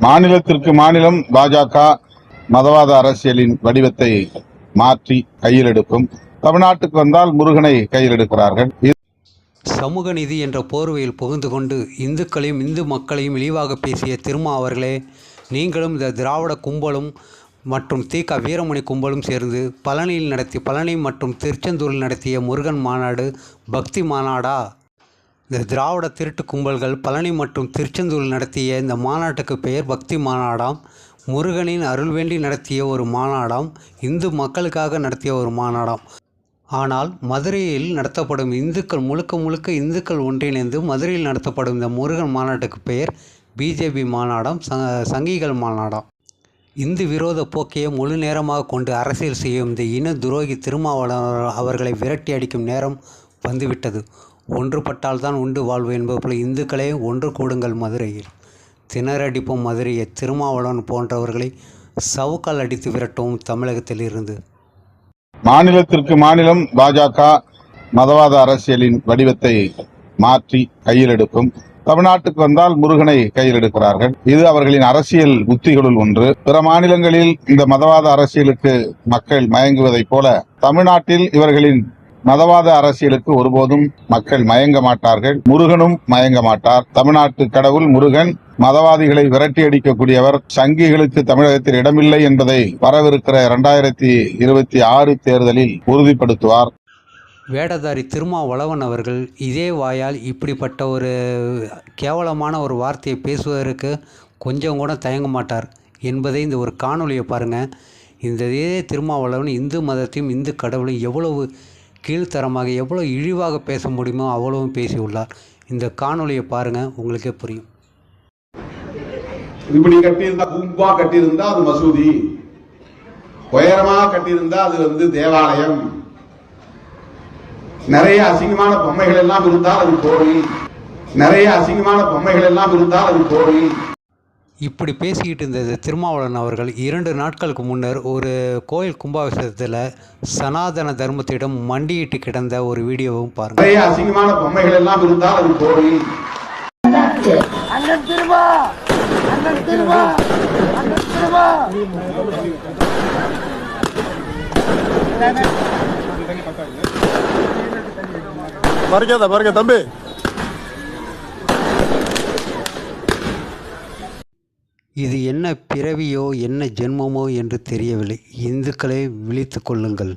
மாநிலத்திற்கு மாநிலம் பாஜக மதவாத அரசியலின் வடிவத்தை மாற்றி கையில் எடுக்கும். தமிழ்நாட்டுக்கு வந்தால் முருகனை கையில் எடுக்கிறார்கள். சமூக நீதி என்ற போர்வையில் புகுந்து கொண்டு இந்துக்களையும் இந்து மக்களையும் இழிவாக பேசிய திருமா அவர்களே, நீங்களும் இந்த திராவிட கும்பலும் மற்றும் தீகா வீரமணி கும்பலும் சேர்ந்து பழனி மற்றும் திருச்செந்தூரில் நடத்திய முருகன் மாநாடு பக்தி மாநாடா? இந்த திராவிட திருட்டு கும்பல்கள் பழனி மற்றும் திருச்செந்தூரில் நடத்திய இந்த மாநாட்டுக்கு பெயர் பக்தி மாநாடாம். முருகனின் அருள் வேண்டி நடத்திய ஒரு மாநாடாம். இந்து மக்களுக்காக நடத்திய ஒரு மாநாடாம். ஆனால் மதுரையில் நடத்தப்படும் இந்துக்கள் முழுக்க இந்துக்கள் ஒன்றிணைந்து மதுரையில் நடத்தப்படும் இந்த முருகன் மாநாட்டுக்கு பெயர் பிஜேபி மாநாடாம், சங்கிகள் மாநாடாம். இந்து விரோத போக்கையை முழு நேரமாக கொண்டு அரசியல் செய்யும் இந்த இன துரோகி திருமாவளவன் அவர்களை விரட்டி அடிக்கும் நேரம் வந்துவிட்டது. ஒன்றுபட்டால் தான் உண்டு வாழ்வு என்பது போல இந்துக்களே ஒன்று கூடுங்கள் மதுரையில். திணறடிப்போம் மதுரையை. திருமாவளவன் போன்றவர்களை சவுக்கால் அடித்து விரட்டவும் தமிழகத்தில் இருந்து. மாநிலத்திற்கு மாநிலம் பாஜக மதவாத அரசியலின் வடிவத்தை மாற்றி கையில் எடுக்கும். தமிழ்நாட்டுக்கு வந்தால் முருகனை கையில் எடுக்கிறார்கள். இது அவர்களின் அரசியல் உத்திகளுள் ஒன்று. பிற மாநிலங்களில் இந்த மதவாத அரசியலுக்கு மக்கள் மயங்குவதைப் போல தமிழ்நாட்டில் இவர்களின் மதவாத அரசியலுக்கு ஒருபோதும் மக்கள் மயங்க மாட்டார்கள். முருகனும் மயங்க மாட்டார். தமிழ்நாட்டு கடவுள் முருகன் மதவாதிகளை விரட்டி அடிக்கக்கூடியவர். சங்கிகளுக்கு தமிழகத்தில் இடமில்லை என்பதை வரவிருக்கிற 2026 தேர்தலில் உறுதிப்படுத்துவார். வேடதாரி திருமாவளவன் அவர்கள் இதே வாயால் இப்படிப்பட்ட ஒரு கேவலமான ஒரு வார்த்தையை பேசுவதற்கு கொஞ்சம் கூட தயங்க மாட்டார் என்பதை இந்த ஒரு காணொலியை பாருங்கள். இந்த இதே திருமாவளவன் இந்து மதத்தையும் இந்து கடவுளையும் எவ்வளவு கீழ்த்தரமாக எவ்வளோ இழிவாக பேச முடியுமோ அவ்வளவும் பேசியுள்ளார். இந்த காணொலியை பாருங்கள், உங்களுக்கே புரியும். இப்படி கட்டியிருந்தா கும்பா கட்டியிருந்தா அது மசூதி, உயரமா கட்டியிருந்தா அது தேவாலயம், நிறைய அசிங்கமான பொம்மைகள் எல்லாம் இருந்தால் அது கோவில், நிறைய அசிங்கமான பொம்மைகள் எல்லாம் இருந்தால் அது கோவில். இப்படி பேசிக்கிட்டு இருந்தது திருமாவளவன் அவர்கள் 2 நாட்களுக்கு முன்னர் ஒரு கோயில் கும்பாபிஷேகத்தில் சனாதன தர்மத்திடம் மண்டியிட்டு கிடந்த ஒரு வீடியோவும் பாருங்கள். நிறைய அசிங்கமான பொம்மைகள் எல்லாம் இருந்தால் அது கோவில். பாருங்க தம்பி, இது என்ன பிறவியோ என்ன ஜென்மமோ என்று தெரியவில்லை. இந்துக்களை விழித்து கொள்ளுங்கள்.